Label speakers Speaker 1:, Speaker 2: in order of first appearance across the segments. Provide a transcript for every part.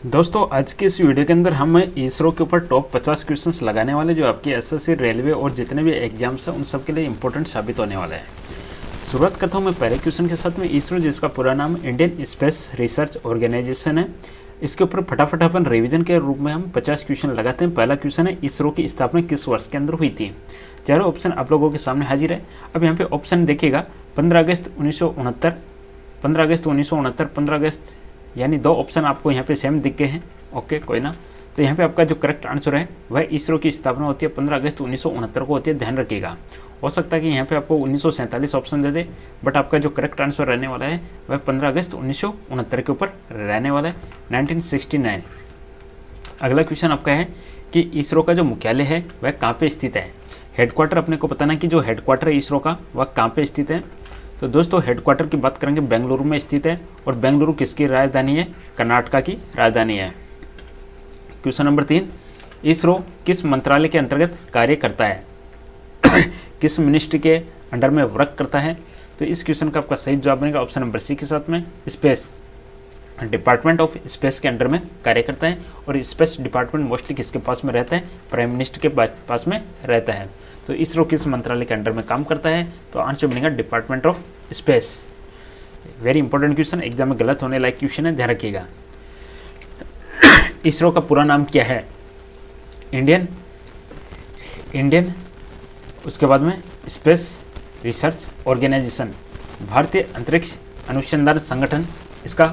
Speaker 1: दोस्तों आज के इस वीडियो के अंदर हम इसरो के ऊपर टॉप 50 क्वेश्चंस लगाने वाले जो आपके एसएससी रेलवे और जितने भी एग्जाम्स हैं उन सब के लिए इंपॉर्टेंट साबित होने वाला है। शुरुआत करता हूं मैं पहले क्वेश्चन के साथ में। इसरो जिसका पूरा नाम इंडियन स्पेस रिसर्च ऑर्गेनाइजेशन है, इसके ऊपर फटाफट अपन रिवीजन के रूप में हम 50 क्वेश्चन लगाते हैं। पहला क्वेश्चन है, इसरो की स्थापना किस वर्ष के अंदर हुई थी। चारों ऑप्शन आप लोगों के सामने हाजिर है। अब यहाँ पे ऑप्शन देखिएगा, 15 अगस्त 1969, 15 अगस्त 1969, 15 अगस्त, यानी दो ऑप्शन आपको यहाँ पे सेम दिख गए हैं। ओके, कोई ना। तो यहाँ पे आपका जो करेक्ट आंसर है वह इसरो की स्थापना होती है 15 अगस्त 1969 को होती है, ध्यान रखिएगा। हो सकता है कि यहाँ पे आपको 1947 ऑप्शन दे दे, बट आपका जो करेक्ट आंसर रहने वाला है वह 15 अगस्त 1969 के ऊपर रहने वाला है, 1969। अगला क्वेश्चन आपका है कि इसरो का जो मुख्यालय है वह कहाँ पे स्थित है। हेडक्वार्टर अपने को बताना है कि जो हेडक्वार्टर है इसरो का वह कहाँ पे स्थित है। तो दोस्तों हेडक्वार्टर की बात करेंगे, बेंगलुरु में स्थित है, और बेंगलुरु किसकी राजधानी है, कर्नाटका की राजधानी है। क्वेश्चन नंबर 3, इसरो किस मंत्रालय के अंतर्गत कार्य करता है, किस मिनिस्ट्री के अंडर में वर्क करता है। तो इस क्वेश्चन का आपका सही जवाब बनेगा ऑप्शन नंबर सी के साथ में, स्पेस डिपार्टमेंट ऑफ स्पेस के अंडर में कार्य करता है। और स्पेस डिपार्टमेंट मोस्टली किसके पास में रहता है, प्राइम मिनिस्टर के पास में रहता है। तो इसरो किस मंत्रालय के अंडर में काम करता है, तो आंसर बनेगा department of space. Very important question, exam में गलत होने लायक क्वेश्चन है, ध्यान रखिएगा। इसरो का पूरा नाम क्या है, इंडियन, उसके बाद में स्पेस रिसर्च ऑर्गेनाइजेशन, भारतीय अंतरिक्ष अनुसंधान संगठन, इसका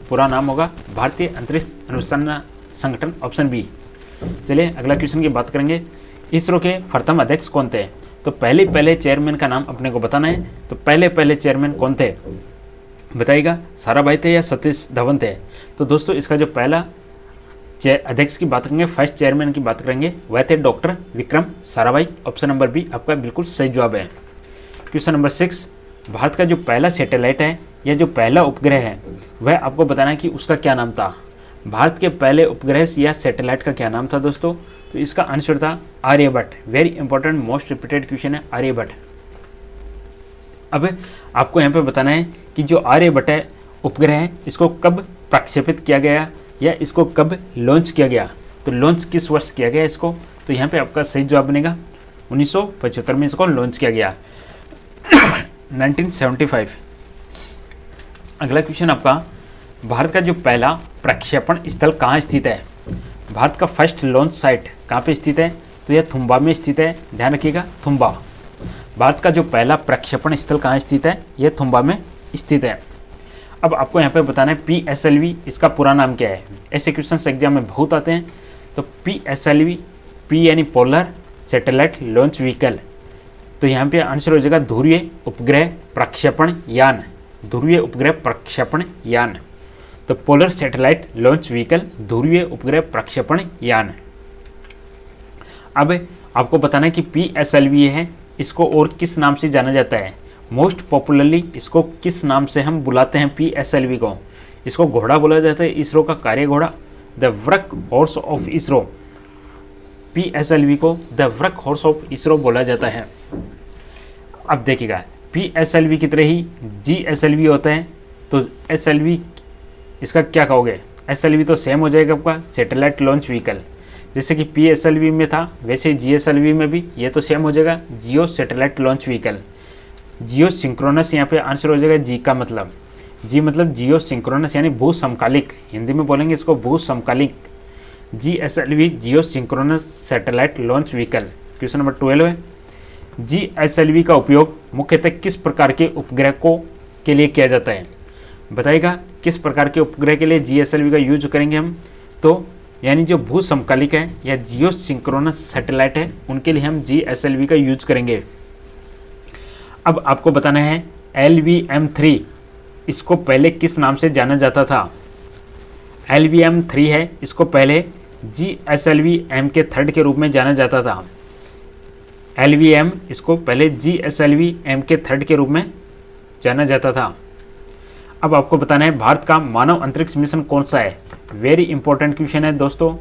Speaker 1: पूरा नाम होगा भारतीय अंतरिक्ष अनुसंधान संगठन, ऑप्शन बी। चलिए अगला क्वेश्चन की बात करेंगे, इसरो के प्रथम अध्यक्ष कौन थे। तो पहले चेयरमैन का नाम अपने को बताना है। तो पहले चेयरमैन कौन थे बताइएगा, साराभाई थे या सतीश धवन थे। तो दोस्तों इसका जो पहला अध्यक्ष की बात करेंगे, फर्स्ट चेयरमैन की बात करेंगे, वह थे doctor Vikram Sarabhai, option number B आपका बिल्कुल सही जवाब है। क्वेश्चन नंबर 6, भारत का जो पहला सैटेलाइट है या जो पहला उपग्रह है वह आपको बताना है कि उसका क्या नाम था। भारत के पहले उपग्रह या सैटेलाइट का क्या नाम था दोस्तों, तो इसका आंसर था Aryabhata. Very important most repeated question है आर्यभट्ट। अब आपको यहाँ पे बताना है कि जो आर्यभट्ट है उपग्रह है, इसको कब प्रक्षेपित किया गया या इसको कब लॉन्च किया गया। तो लॉन्च किस वर्ष किया गया इसको, तो यहाँ पे आपका सही जवाब बनेगा 1975 में इसको लॉन्च किया गया, 1975। अगला क्वेश्चन आपका, भारत का जो पहला प्रक्षेपण स्थल कहाँ स्थित है। भारत का फर्स्ट लॉन्च साइट कहाँ पे स्थित है, तो यह थुम्बा में स्थित है, ध्यान रखिएगा थुम्बा। भारत का जो पहला प्रक्षेपण स्थल कहाँ स्थित है, यह थुम्बा में स्थित है। अब आपको यहाँ पे बताना है PSLV, इसका पूरा नाम क्या है। ऐसे क्वेश्चंस एग्जाम में बहुत आते हैं। तो PSLV, P यानी पोलर सैटेलाइट लॉन्च व्हीकल, तो यहाँ पे आंसर हो जाएगा ध्रुवीय उपग्रह प्रक्षेपण यान, ध्रुवीय उपग्रह प्रक्षेपण यान। तो पोलर सैटेलाइट लॉन्च व्हीकल, ध्रुवीय उपग्रह प्रक्षेपण यान। अब आपको बताना है कि PSLV है, इसको और किस नाम से जाना जाता है। मोस्ट पॉपुलरली इसको किस नाम से हम बुलाते हैं PSLV को। इसको घोड़ा बोला जाता है, इसरो का कार्य घोड़ा, the work horse of ISRO. PSLV को the work horse of ISRO बोला जाता है। अब देखिएगा PSLV की तरह ही GSLV होता है। तो SLV इसका क्या कहोगे, SLV तो सेम हो जाएगा आपका सैटेलाइट लॉन्च व्हीकल। जैसे कि PSLV में था वैसे GSLV में भी ये तो सेम हो जाएगा जियो सैटेलाइट लॉन्च व्हीकल। जियो सिंक्रोनस यहाँ पे आंसर हो जाएगा, जी का मतलब, जी मतलब जियो सिंक्रोनस यानी भू समकालिक, हिंदी में बोलेंगे इसको भू समकालिक। GSLV geosynchronous satellite launch vehicle. Question number 12 है, GSLV का उपयोग मुख्यतः किस प्रकार के उपग्रह के लिए किया जाता है। बताइएगा किस प्रकार के उपग्रह के लिए GSLV का यूज करेंगे हम। तो यानी जो भू समकालिक है या जियो सिंक्रोनस सैटेलाइट है उनके लिए हम GSLV का यूज करेंगे। अब आपको बताना है LVM-3, इसको पहले किस नाम से जाना जाता था। LVM-3 है, इसको पहले GSLV MK3 के रूप में जाना जाता था। LVM इसको पहले GSLV MK3 के रूप में जाना जाता था। अब आपको बताना है भारत का मानव अंतरिक्ष मिशन कौन सा है। वेरी इंपॉर्टेंट क्वेश्चन है दोस्तों।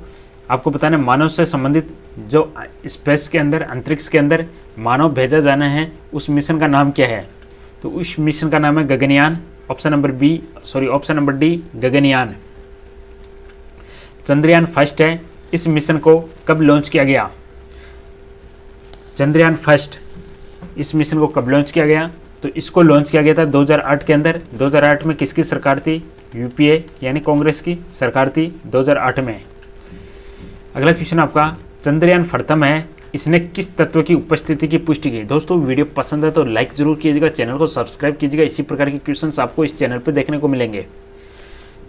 Speaker 1: आपको बताना है मानव से संबंधित जो स्पेस के अंदर, अंतरिक्ष के अंदर मानव भेजा जाना है उस मिशन का नाम क्या है। तो उस मिशन का नाम है Gaganyaan, option number D Gaganyaan. Chandrayaan first है, इस मिशन को कब लॉन्च किया गया? चंद्रयान फर्स्ट, इस मिशन को कब लॉन्च किया गया? तो इसको लॉन्च किया गया था 2008 के अंदर। 2008 में किसकी सरकार थी? यूपीए यानी कांग्रेस की सरकार थी 2008 में। अगला क्वेश्चन आपका, चंद्रयान प्रथम है, इसने किस तत्व की उपस्थिति की पुष्टि की? दोस्तों वीडियो पसंद है तो लाइक जरूर कीजिएगा, चैनल को सब्सक्राइब कीजिएगा, इसी प्रकार के क्वेश्चंस आपको इस चैनल पर देखने को मिलेंगे।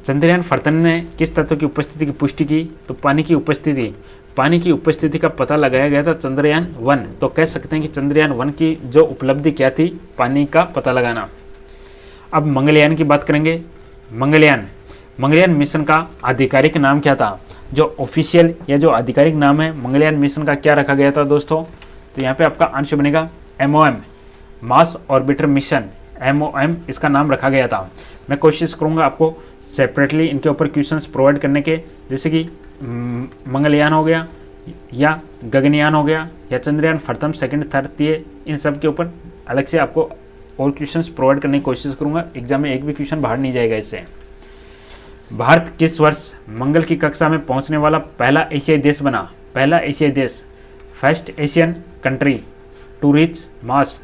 Speaker 1: चंद्रयान प्रथम ने किस तत्व की उपस्थिति की पुष्टि की? तो पानी की उपस्थिति। पानी की उपस्थिति का पता लगाया गया था चंद्रयान 1। तो कह सकते हैं कि चंद्रयान 1 की जो उपलब्धि क्या थी? पानी का पता लगाना। अब मंगलयान की बात करेंगे। मंगलयान मिशन का आधिकारिक नाम क्या था? जो ऑफिशियल या जो आधिकारिक नाम है मंगलयान मिशन का, क्या रखा गया था दोस्तों? तो यहाँ पे आपका आंसर बनेगा MOM, Mars orbiter mission, MOM इसका नाम रखा गया था। मैं कोशिश करूँगा आपको सेपरेटली इनके ऊपर क्वेश्चंस प्रोवाइड करने के, जैसे कि मंगलयान हो गया या गगनयान हो गया या चंद्रयान प्रथम, सेकंड, थर्ड, ये इन सब के ऊपर अलग से आपको और क्वेश्चंस प्रोवाइड करने की कोशिश करूँगा। एग्जाम में एक भी क्वेश्चन बाहर नहीं जाएगा इससे। भारत किस वर्ष मंगल की कक्षा में पहुंचने वाला पहला एशियाई देश बना? पहला एशियाई देश, first Asian country to reach Mars.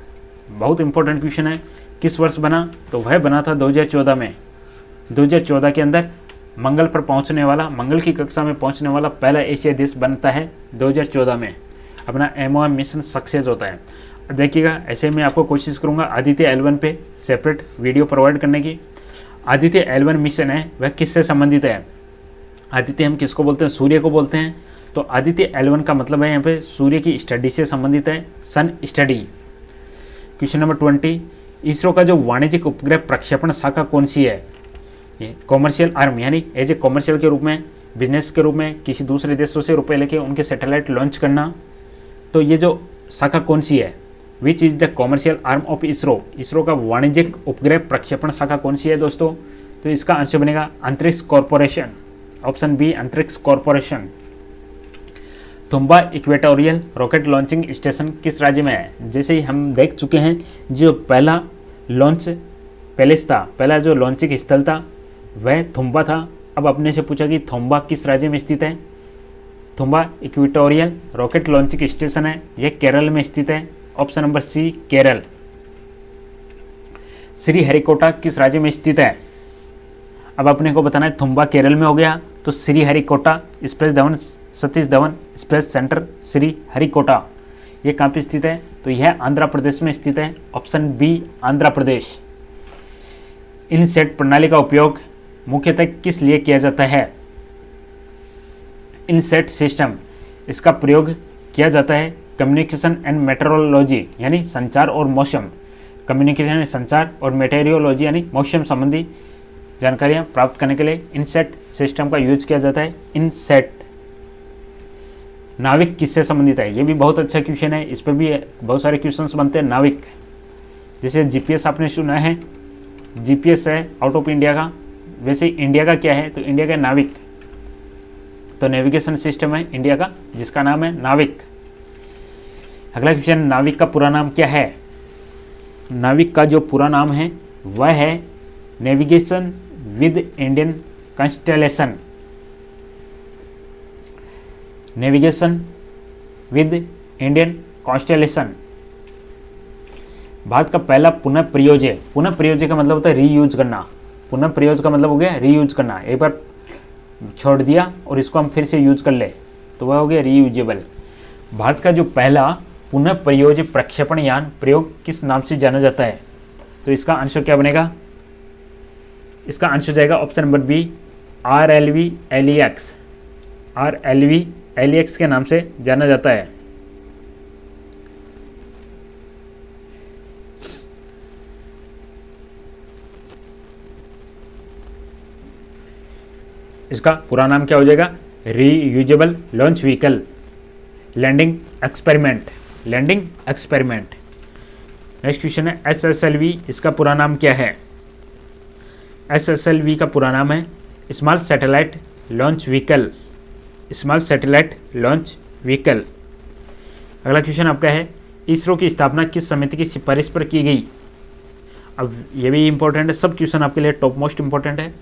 Speaker 1: बहुत इंपॉर्टेंट क्वेश्चन है, किस वर्ष बना? तो वह बना था 2014 में। 2014 के अंदर मंगल पर पहुंचने वाला, मंगल की कक्षा में पहुंचने वाला पहला एशियाई देश बनता है 2014 में। अपना MOM मिशन सक्सेस होता है। देखिएगा, ऐसे में आपको कोशिश करूंगा आदित्य L1 पे सेपरेट वीडियो प्रोवाइड करने की। आदित्य L1 मिशन है वह किससे संबंधित है? आदित्य हम किसको बोलते हैं? सूर्य को बोलते हैं। तो आदित्य L1 का मतलब है यहाँ पे सूर्य की स्टडी से संबंधित है, सन स्टडी। क्वेश्चन नंबर 20, इसरो का जो वाणिज्यिक उपग्रह प्रक्षेपण शाखा कौन सी है? ये कॉमर्शियल आर्म, यानी एज ए कॉमर्शियल के रूप में, बिजनेस के रूप में किसी दूसरे देशों से रुपए लेके उनके सैटेलाइट लॉन्च करना। तो ये जो शाखा कौन सी है? Which is the commercial arm of ISRO? ISRO का वाणिज्यिक उपग्रह प्रक्षेपण शाखा कौन सी है दोस्तों? तो इसका आंसर बनेगा Antariksh corporation, option b Antariksh corporation. Thumba equatorial rocket launching station किस राज्य में है? जैसे ही हम देख चुके हैं, जो पहला लॉन्च पैलेस था, पहला जो लॉन्चिंग स्थल था वह थुम्बा था। अब अपने से पूछा कि थुम्बा किस राज्य में स्थित है? Thumba equatorial rocket launching station है, यह केरल में स्थित है, option number C Kerala. Sriharikota किस राज्य में स्थित है? अब अपने को बताना है, थुम्बा केरल में हो गया, तो Sriharikota space Dhawan Satish Dhawan space centre Sriharikota ये कहाँ पे स्थित है? तो यह आंध्र प्रदेश में स्थित है, ऑप्शन बी आंध्र प्रदेश। इनसेट प्रणाली का उपयोग मुख्यतः किस लिए किया जाता है? इनसेट सिस्टम, इसका प्रयोग किया जाता है कम्युनिकेशन एंड मेटेरोलॉजी यानी संचार और मौसम, कम्युनिकेशन यानी संचार और मेटेरियोलॉजी यानी मौसम संबंधी जानकारियां प्राप्त करने के लिए इनसेट सिस्टम का यूज किया जाता है। इनसेट। नाविक किससे संबंधित है? ये भी बहुत अच्छा क्वेश्चन है, इस पर भी बहुत सारे क्वेश्चंस बनते हैं। नाविक, जैसे जीपीएस आपने सुना है, जीपीएस है आउट ऑफ इंडिया का, वैसे इंडिया का क्या है? तो इंडिया का नाविक, तो नेविगेशन सिस्टम है इंडिया का जिसका नाम है नाविक। अगला क्वेश्चन, नाविक का पूरा नाम क्या है? नाविक का जो पूरा नाम है वह है navigation with Indian constellation. Navigation with Indian constellation. भारत का पहला पुनः प्रयोज्य, पुनः प्रयोज्य का मतलब होता है रीयूज करना, पुनः प्रयोग का मतलब हो गया रीयूज करना, एक बार छोड़ दिया और इसको हम फिर से यूज कर ले तो वह हो गया रीयूजेबल। भारत का जो पहला पुनः प्रयोज्य प्रक्षेपण यान प्रयोग किस नाम से जाना जाता है? तो इसका आंसर क्या बनेगा? इसका आंसर जाएगा option number B RLV LEX। RLV LEX के नाम से जाना जाता है। इसका पूरा नाम क्या हो जाएगा? Reusable launch vehicle landing experiment, landing experiment. Next question है SSLV, इसका पूरा नाम क्या है? SSLV का पूरा नाम है small satellite launch vehicle, small satellite launch vehicle. अगला क्वेश्चन आपका है, इसरो की स्थापना किस समिति की सिफारिश पर की गई? अब ये भी इंपॉर्टेंट है, सब क्वेश्चन आपके लिए टॉप मोस्ट इंपॉर्टेंट है।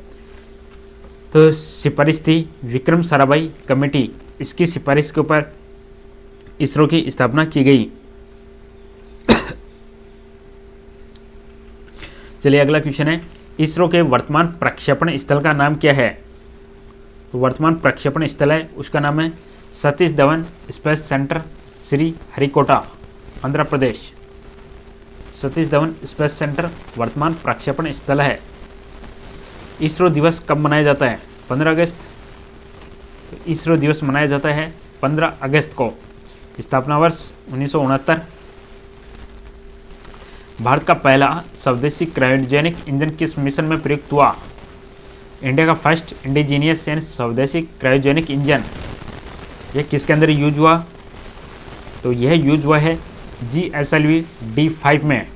Speaker 1: तो सिफारिश थी विक्रम साराभाई कमेटी, इसकी सिफारिश के ऊपर इसरो की स्थापना की गई। चलिए अगला क्वेश्चन है, इसरो के वर्तमान प्रक्षेपण स्थल का नाम क्या है? तो वर्तमान प्रक्षेपण स्थल है उसका नाम है Satish Dhawan space centre, Shri Harikota, Andhra Pradesh. Satish Dhawan space centre वर्तमान प्रक्षेपण स्थल है। इसरो दिवस कब मनाया जाता है? 15 अगस्त। तो इसरो दिवस मनाया जाता है 15 अगस्त को। स्थापना वर्ष 1969। भारत का पहला स्वदेशी क्रायोजेनिक इंजन किस मिशन में प्रयुक्त हुआ? इंडिया का फर्स्ट इंडिजीनियस यानी स्वदेशी क्रायोजेनिक इंजन, यह किसके अंदर यूज हुआ? तो यह यूज हुआ है GSLV D5 में।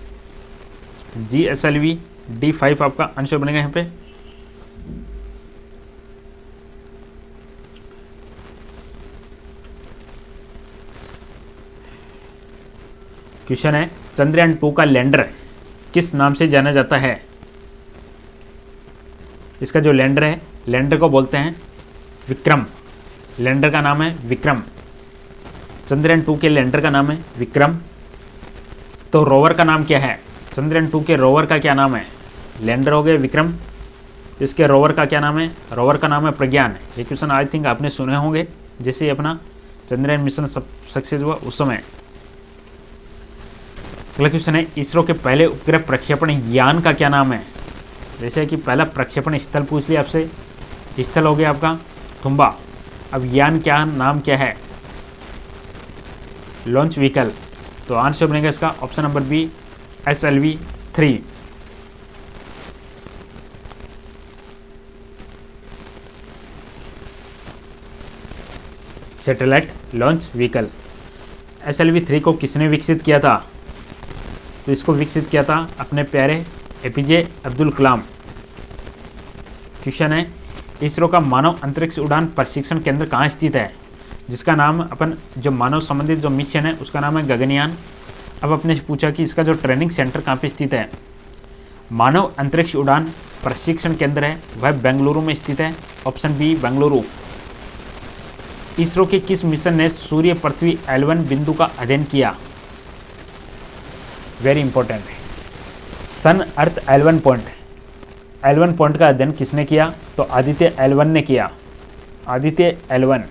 Speaker 1: GSLV D5 आपका आंसर बनेगा यहाँ पे। क्वेश्चन है, चंद्रयान 2 का लैंडर किस नाम से जाना जाता है? इसका जो लैंडर है, लैंडर को बोलते हैं विक्रम। लैंडर का नाम है विक्रम। चंद्रयान 2 के लैंडर का नाम है विक्रम। तो रोवर का नाम क्या है? चंद्रयान 2 के रोवर का क्या नाम है? लैंडर हो गए विक्रम, इसके रोवर का क्या नाम है? रोवर का नाम है प्रज्ञान। ये क्वेश्चन आई थिंक आपने सुने होंगे, जैसे ही अपना चंद्रयान मिशन सक्सेस हुआ उस समय। अगला क्वेश्चन है, इसरो के पहले उपग्रह प्रक्षेपण यान का क्या नाम है? जैसे कि पहला प्रक्षेपण स्थल पूछ लिया आपसे, स्थल हो गया आपका तुम्बा। अब यान क्या नाम क्या है? Launch vehicle. तो आंसर बनेगा इसका option number B, SLV-3। Satellite launch vehicle. SLV-3 को किसने विकसित किया था? तो इसको विकसित किया था अपने प्यारे APJ अब्दुल कलाम। क्वेश्चन है, इसरो का मानव अंतरिक्ष उड़ान प्रशिक्षण केंद्र कहाँ स्थित है? जिसका नाम अपन जो मानव संबंधित जो मिशन है उसका नाम है गगनयान। अब अपने से पूछा कि इसका जो ट्रेनिंग सेंटर कहाँ पे स्थित है? मानव अंतरिक्ष उड़ान प्रशिक्षण केंद्र है वह बेंगलुरु में स्थित है। Option B Bengaluru. इसरो के किस मिशन ने सूर्य पृथ्वी L1 बिंदु का अध्ययन किया? वेरी इंपॉर्टेंट है, सन अर्थ L1 पॉइंट। L1 पॉइंट का अध्ययन किसने किया? तो आदित्य L1 ने किया। आदित्य L1।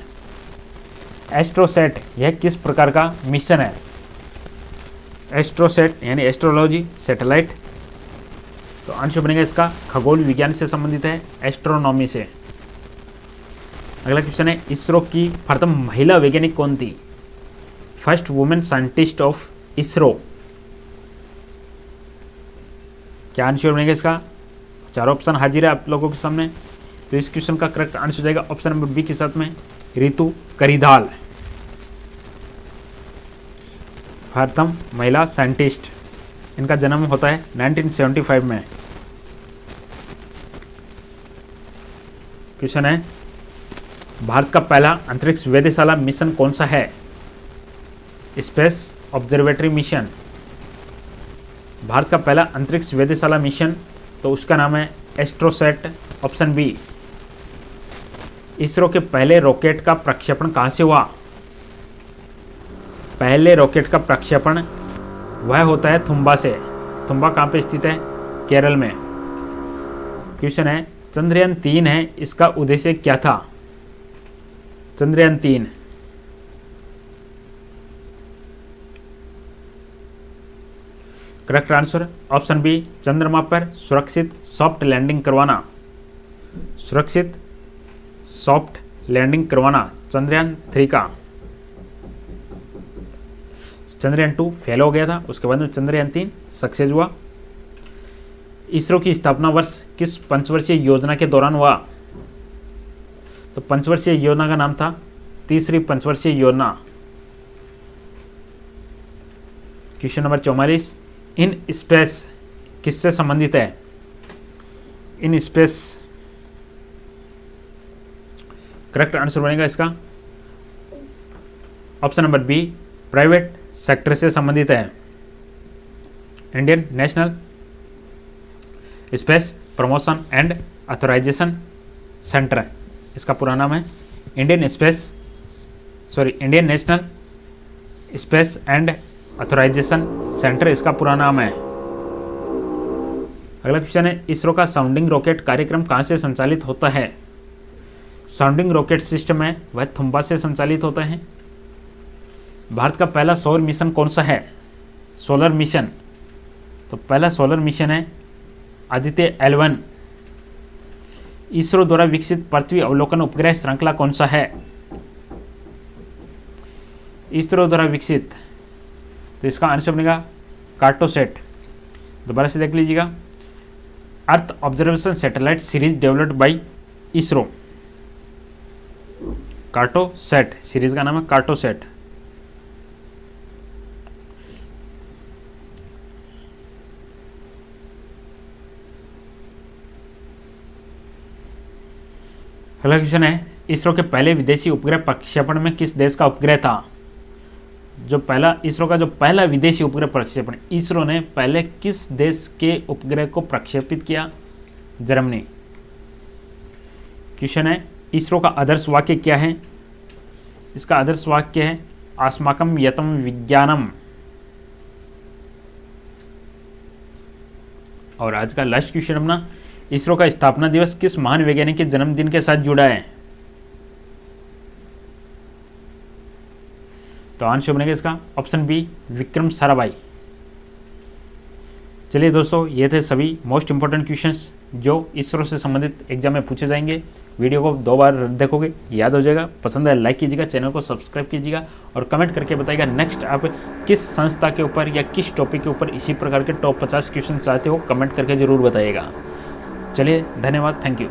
Speaker 1: एस्ट्रोसेट यह किस प्रकार का मिशन है? एस्ट्रोसेट यानी एस्ट्रोलॉजी सैटेलाइट। तो आंसर बनेगा इसका खगोल विज्ञान से संबंधित है, एस्ट्रोनॉमी से। अगला क्वेश्चन है, इसरो की प्रथम महिला वैज्ञानिक कौन थी? First women scientist of ISRO. क्या आंसर बनेगा इसका? चारों ऑप्शन हाजिर है आप लोगों के सामने। तो इस क्वेश्चन का करेक्ट आंसर हो जाएगा ऑप्शन नंबर बी के साथ में रितु करिधाल, प्रथम महिला साइंटिस्ट। इनका जन्म होता है 1975 में। क्वेश्चन है, भारत का पहला अंतरिक्ष वेधशाला मिशन कौन सा है? Space observatory mission. भारत का पहला अंतरिक्ष वेधशाला मिशन, तो उसका नाम है एस्ट्रोसेट। Option B. इसरो के पहले रॉकेट का प्रक्षेपण कहाँ से हुआ? पहले रॉकेट का प्रक्षेपण वह होता है तुम्बा से। तुम्बा कहाँ पे स्थित है? केरल में। क्वेश्चन है, चंद्रयान 3 है, इसका उद्देश्य क्या था? Chandrayaan 3 correct answer option B, चंद्रमा पर सुरक्षित सॉफ्ट लैंडिंग करवाना। सुरक्षित सॉफ्ट लैंडिंग करवाना चंद्रयान 3 का। चंद्रयान 2 फेल हो गया था, उसके बाद में चंद्रयान 3 सक्सेस हुआ। इसरो की स्थापना वर्ष किस पंचवर्षीय योजना के दौरान हुआ? तो पंचवर्षीय योजना का नाम था तीसरी पंचवर्षीय योजना। क्वेश्चन नंबर 44, इन स्पेस किससे संबंधित है? इन स्पेस करेक्ट आंसर बनेगा इसका option number B, private sector से संबंधित है। Indian national space promotion and authorisation centre, इसका पूरा नाम है Indian national space and authorisation centre, इसका पूरा नाम है। अगला क्वेश्चन है, इसरो का साउंडिंग रॉकेट कार्यक्रम कहाँ से संचालित होता है? साउंडिंग रॉकेट सिस्टम है वह थुम्बा से संचालित होता है। भारत का पहला सौर मिशन कौन सा है? सोलर मिशन, तो पहला सोलर मिशन है आदित्य L1। इसरो द्वारा विकसित पृथ्वी अवलोकन उपग्रह श्रृंखला कौन सा है? इसरो द्वारा विकसित, तो इसका आंसर बनेगा कार्टोसैट। दोबारा से देख लीजिएगा, earth observation satellite series developed by ISRO, Cartosat, series का नाम है कार्टोसैट। अगला क्वेश्चन है, इसरो के पहले विदेशी उपग्रह प्रक्षेपण में किस देश का उपग्रह था? जो पहला इसरो का जो पहला विदेशी उपग्रह प्रक्षेपण, इसरो ने पहले किस देश के उपग्रह को प्रक्षेपित किया? जर्मनी। क्वेश्चन है, इसरो का आदर्श वाक्य क्या है? इसका आदर्श वाक्य है अस्माकं यतं विज्ञानम। और आज का लास्ट क्वेश्चन अपना, इसरो का स्थापना दिवस किस महान वैज्ञानिक के जन्मदिन के साथ जुड़ा है? तो आंसर बनेगा इसका ऑप्शन बी, विक्रम साराभाई। चलिए दोस्तों, ये थे सभी मोस्ट इंपॉर्टेंट क्वेश्चंस जो इसरो से संबंधित एग्जाम में पूछे जाएंगे। वीडियो को 2 बार देखोगे, याद हो जाएगा। पसंद है लाइक कीजिएगा, चैनल को सब्सक्राइब कीजिएगा और कमेंट करके बताइएगा नेक्स्ट आप किस संस्था के ऊपर या किस टॉपिक के ऊपर इसी प्रकार के टॉप 50 क्वेश्चन चाहते हो, कमेंट करके ज़रूर बताइएगा। चलिए, धन्यवाद, थैंक यू।